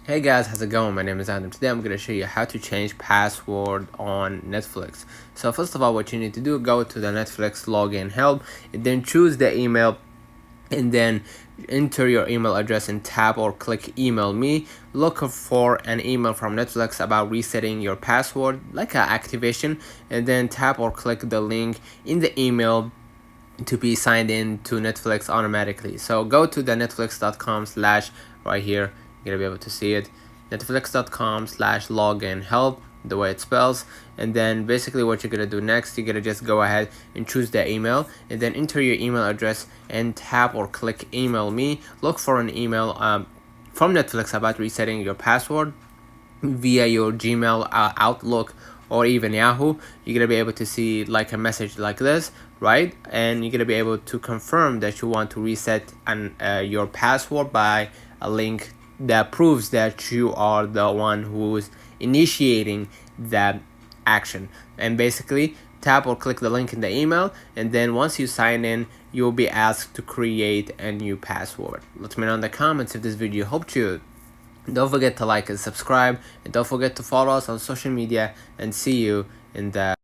Hey guys, how's it going? My name is Adam. Today I'm going to show you how to change password on Netflix. So first of all, what you need to do, go to the Netflix login help and then choose the email and then enter your email address and tap or click email me. Look for an email from Netflix about resetting your password, like an activation, and then tap or click the link in the email to be signed in to Netflix automatically. So go to the netflix.com slash right here. You're gonna be able to see it. Netflix.com slash login help, the way it spells. And then basically what you're gonna do next, you're gonna just go ahead and choose the email and then enter your email address and tap or click email me. Look for an email from Netflix about resetting your password via your Gmail, Outlook, or even Yahoo. You're gonna be able to see like a message like this, right? And you're gonna be able to confirm that you want to reset your password by a link that proves that you are the one who's initiating that action. And basically tap or click the link in the email, and then once you sign in, you'll be asked to create a new password. Let me know in the comments if this video helped you. Don't forget to like and subscribe, and don't forget to follow us on social media, and see you in the